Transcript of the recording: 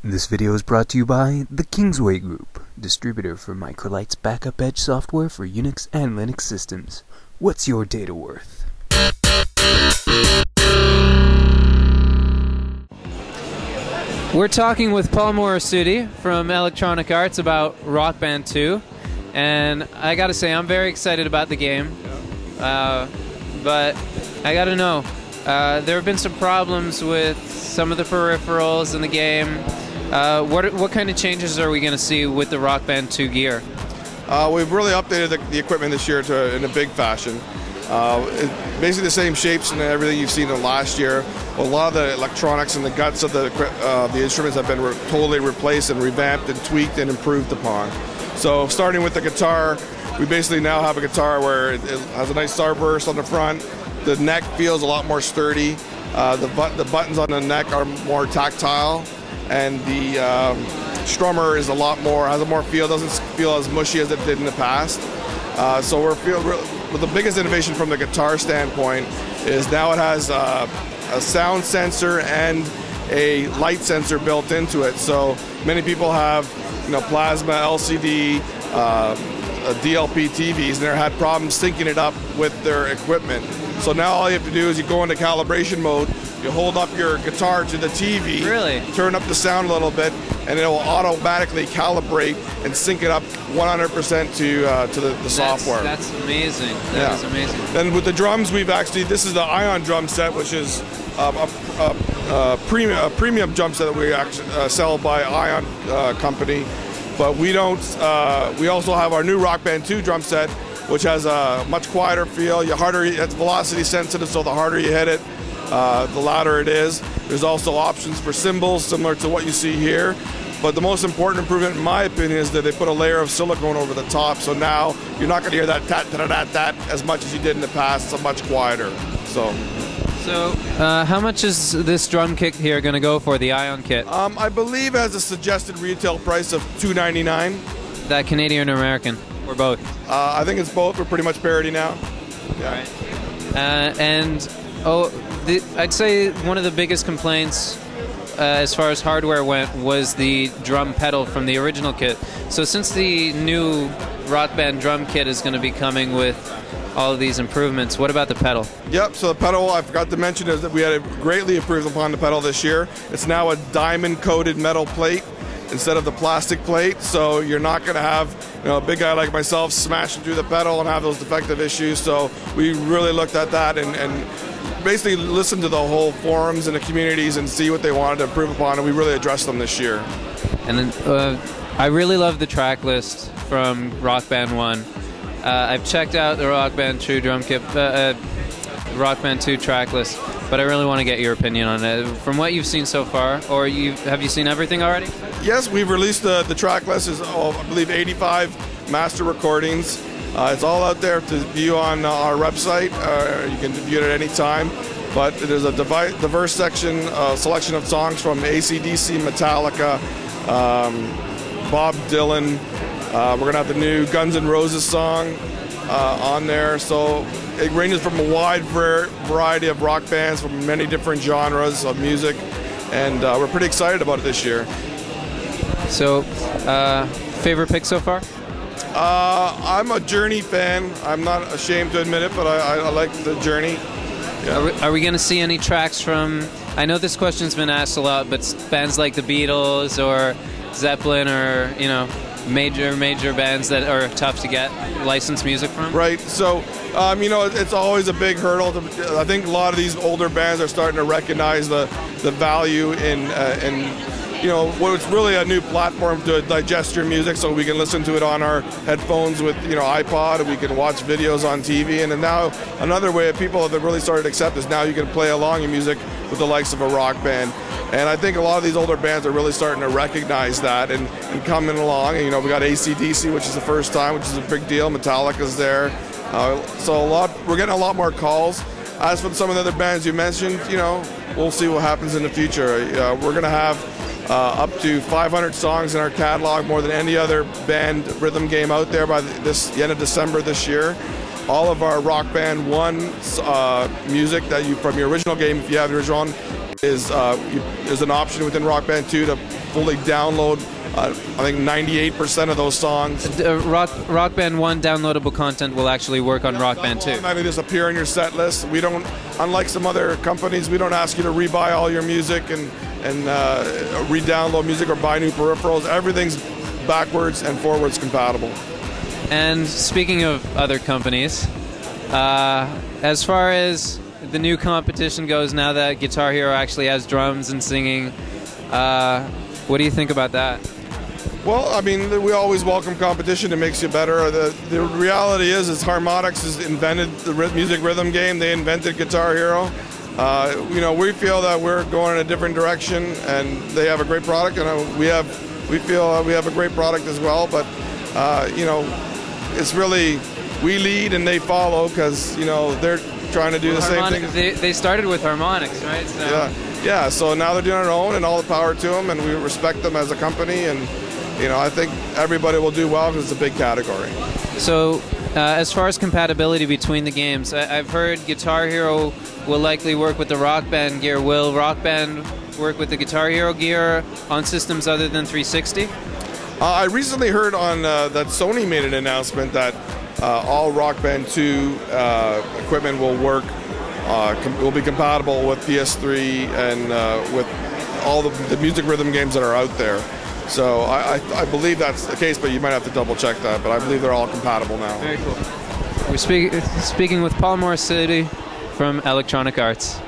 This video is brought to you by the X'08 Group, distributor for Microlite's backup edge software for Unix and Linux systems. What's your data worth? We're talking with Paul Morassutti from Electronic Arts about Rock Band 2, and I gotta say I'm very excited about the game, but I gotta know, there have been some problems with some of the peripherals in the game. What kind of changes are we going to see with the Rock Band 2 gear? We've really updated the equipment this year in a big fashion. Basically the same shapes and everything you've seen in last year. A lot of the electronics and the guts of the instruments have been totally replaced and revamped and tweaked and improved upon. So starting with the guitar, we basically now have a guitar where it has a nice starburst on the front. The neck feels a lot more sturdy. The buttons on the neck are more tactile, and the strummer is has a more feel, doesn't feel as mushy as it did in the past. So the biggest innovation from the guitar standpoint is now it has a sound sensor and a light sensor built into it. So many people have plasma, LCD, DLP TVs, and they had problems syncing it up with their equipment. So now all you have to do is you go into calibration mode, you hold up your guitar to the TV, turn up the sound a little bit, and it will automatically calibrate and sync it up 100% to the software. That's amazing. That is amazing. Then with the drums, this is the Ion drum set, which is a premium drum set that we actually sell by Ion company. But we don't. We also have our new Rock Band 2 drum set, which has a much quieter feel. It's velocity sensitive, so the harder you hit it, the louder it is. There's also options for cymbals, similar to what you see here. But the most important improvement, in my opinion, is that they put a layer of silicone over the top. So now you're not going to hear that tat-tat-tat as much as you did in the past. It's much quieter. So how much is this drum kit here going to go for, the Ion kit? I believe it has a suggested retail price of $299. That Canadian or American? Or both? I think it's both. We're pretty much parity now. Yeah. Right. I'd say one of the biggest complaints as far as hardware went was the drum pedal from the original kit. So since the new Rock Band drum kit is going to be coming with all of these improvements, what about the pedal? Yep, so the pedal, I forgot to mention, is that we had greatly improved upon the pedal this year. It's now a diamond-coated metal plate instead of the plastic plate, so you're not going to have a big guy like myself smashing through the pedal and have those defective issues. So we really looked at that and basically listened to the whole forums and the communities and see what they wanted to improve upon, and we really addressed them this year. And then I really love the track list from Rock Band 1. I've checked out the Rock Band 2 drum kit, Rock Band 2 track list, but I really want to get your opinion on it. From what you've seen so far, or have you seen everything already? Yes, we've released the track list. Is I believe 85 master recordings. It's all out there to view on our website. You can view it at any time. But there's a diverse selection of songs from AC/DC, Metallica, Bob Dylan. We're going to have the new Guns N' Roses song on there. So it ranges from a wide variety of rock bands from many different genres of music. And we're pretty excited about it this year. So, favorite pick so far? I'm a Journey fan. I'm not ashamed to admit it, but I like the Journey. Yeah. Are we going to see any tracks from... I know this question's been asked a lot, but bands like the Beatles or Zeppelin or, major bands that are tough to get licensed music from? Right. So, it's always a big hurdle. I think a lot of these older bands are starting to recognize the value in it's really a new platform to digest your music, so we can listen to it on our headphones with iPod, and we can watch videos on TV. And then now another way that people have really started to accept is now you can play along your music with the likes of a rock band. And I think a lot of these older bands are really starting to recognize that and coming along. And, we got AC/DC, which is the first time, which is a big deal. Metallica's there. So we're getting a lot more calls. As for some of the other bands you mentioned, we'll see what happens in the future. We're going to have up to 500 songs in our catalog, more than any other band rhythm game out there by the end of December this year. All of our Rock Band 1 music from your original game, if you have the original one, is an option within Rock Band 2 to fully download. I think 98% of those songs. Rock Band 1 downloadable content will actually work on Rock Band 2. They just appear in your set list. We don't, unlike some other companies, we don't ask you to rebuy all your music and re-download music or buy new peripherals. Everything's backwards and forwards compatible. And speaking of other companies, as far as the new competition goes, now that Guitar Hero actually has drums and singing, what do you think about that? Well, I mean, we always welcome competition. It makes you better. The reality is Harmonix has invented the music rhythm game. They invented Guitar Hero. We feel that we're going in a different direction, and they have a great product, and we feel we have a great product as well. But it's really we lead and they follow because they're trying to do the same thing. They started with Harmonix, right? So. Yeah. So now they're doing their own, and all the power to them, and we respect them as a company. And I think everybody will do well because it's a big category. So, as far as compatibility between the games, I've heard Guitar Hero will likely work with the Rock Band gear. Will Rock Band work with the Guitar Hero gear on systems other than 360? I recently heard on that Sony made an announcement that all Rock Band 2 equipment will work, will be compatible with PS3 and with all the music rhythm games that are out there. So I believe that's the case, but you might have to double check that. But I believe they're all compatible now. Very cool. We're speaking with Paul Morassutti from Electronic Arts.